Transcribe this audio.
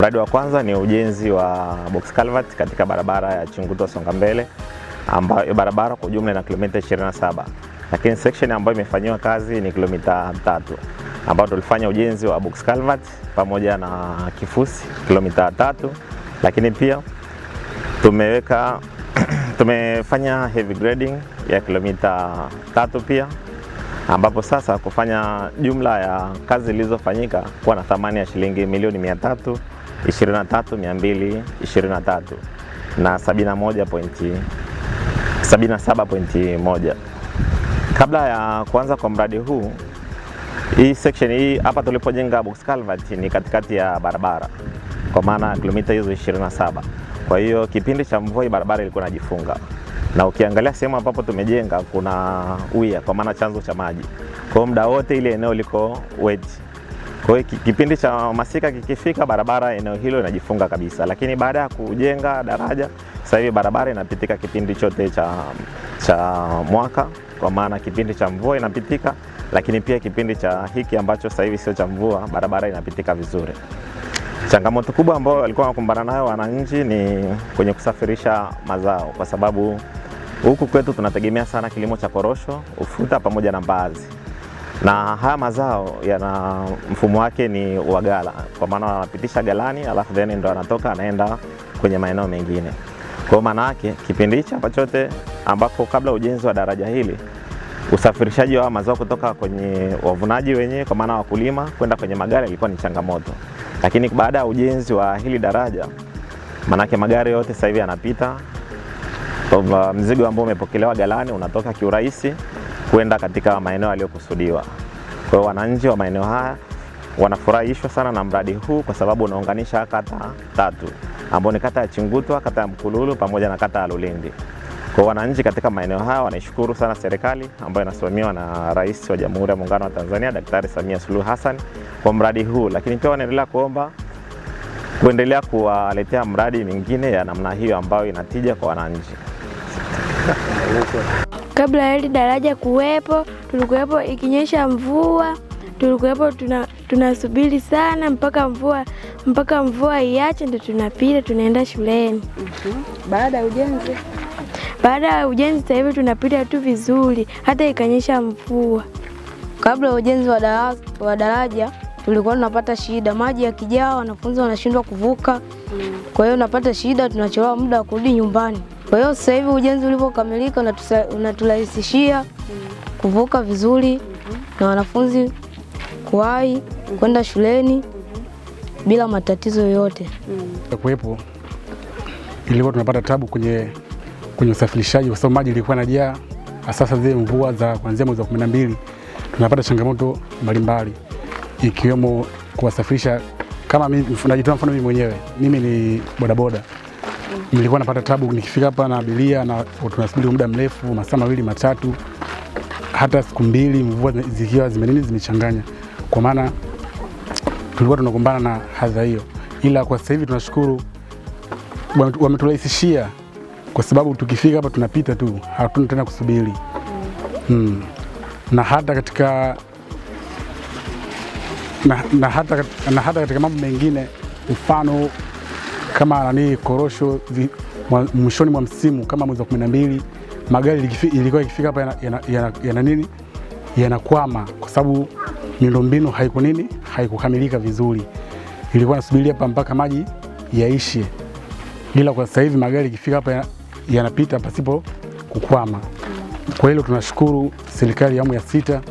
Mradi wa kwanza ni ujenzi wa box culvert katika barabara ya Chinguto Songambele, ambayo barabara kwa jumla ina kilomita 27. Lakini section ambayo imefanyiwa kazi ni kilomita 3, ambayo tulifanya ujenzi wa box culvert pamoja na kifusi kilomita 3, lakini pia tumefanya heavy grading ya kilomita 3 pia, ambapo sasa kufanya jumla ya kazi zilizofanyika kuwa na thamani ya shilingi milioni 323,223 na 77.1. Kabla ya kuanza kwa mradi huu, hii section hii hapa tulipojenga box culvert ni katikati ya barabara, kwa maana kilomita hizo 27. Kwa hiyo kipindi cha mvua hii barabara ilikuwa inajifunga, na ukiangalia sehemu ambapo tumejenga kuna uya, kwa maana chanzo cha maji. Kwa muda wote ile eneo liko wet. Kwa hiyo kipindi cha masika kikifika, barabara eneo hilo inajifunga kabisa. Lakini baada ya kujenga daraja, sasa hivi barabara inapitika kipindi chote cha mwaka, kwa maana kipindi cha mvua inapitika, lakini pia kipindi cha hiki ambacho sasa hivi sio cha mvua, barabara inapitika vizuri. Changamoto kubwa ambayo walikuwa wanakumbana nayo wananchi ni kwenye kusafirisha mazao, kwa sababu huku kwetu tunategemea sana kilimo cha korosho, ufuta pamoja na mbaazi. Na haya mazao yana mfumo wake ni wa gala, kwa maana wanapitisha galani alafu then ndo anatoka anaenda kwenye maeneo mengine. Kwa maana yake kipindi hicho hapa chote ambako kabla ujenzi wa daraja hili, usafirishaji wa mazao kutoka kwenye wavunaji wenyewe, kwa maana wakulima, kwenda kwenye magari ilikuwa ni changamoto. Lakini baada ya ujenzi wa hili daraja, manake magari yote sasa hivi yanapita, mzigo ambao umepokelewa galani unatoka kiurahisi kwenda katika maeneo yaliyokusudiwa. Kwa hiyo wananchi wa maeneo haya wanafurahishwa sana na mradi huu, kwa sababu unaunganisha kata 3 ambao ni kata ya Chingutwa, kata ya Mkululu pamoja na kata ya Lulindi. Kwa wananchi katika maeneo haya wanaishukuru sana serikali ambayo inasimamiwa na Rais wa Jamhuri ya Muungano wa Tanzania Daktari Samia Suluhu Hassan kwa mradi huu, lakini pia wanaendelea kuomba kuendelea kuwaletea mradi mingine ya namna hiyo ambayo inatija kwa wananchi. Kabla ya hili daraja kuwepo, tulikuwepo ikinyesha mvua, tulikuwepo tunasubiri sana mpaka mvua iache ndio tunapita tunaenda shuleni. Baada ya ujenzi sasa hivi tunapita tu vizuri hata ikanyesha mvua. Kabla ya ujenzi wa daraja tulikuwa tunapata shida, maji yakijaa wanafunzi wanashindwa kuvuka. Kwa hiyo tunapata shida, tunachelewa muda wa kurudi nyumbani. Kwa hiyo sasa hivi ujenzi ulipokamilika unaturahisishia kuvuka vizuri na wanafunzi kuwahi kwenda shuleni bila matatizo yoyote. Kuwepo ilikuwa tunapata tabu kwenye usafirishaji, kwa sababu maji ilikuwa inajaa. Sasa zile mvua za kuanzia mwezi wa 12 tunapata changamoto mbalimbali, ikiwemo kuwasafirisha. Kama mimi najitoa mfano, mimi mwenyewe mimi ni bodaboda. Nilikuwa napata tabu nikifika hapa na abiria na tunasubiri muda mrefu, masaa 2 matatu, hata siku 2 mvua zikiwa zimechanganya. Kwa maana tulikuwa tunakumbana na hadha hiyo, ila kwa sasa hivi tunashukuru wameturahisishia, kwa sababu tukifika hapa tunapita tu, hatuna tena kusubiri. Na hata katika mambo mengine, mfano kama korosho mwishoni mwa msimu kama mwezi wa 12, magari ilikuwa ikifika hapa yanakwama, kwa sababu miundombinu haikukamilika vizuri. Ilikuwa nasubiri hapa mpaka maji yaishe, ila kwa sasa hivi magari ikifika hapa yanapita pasipo kukwama. Kwa hilo tunashukuru serikali ya awamu ya 6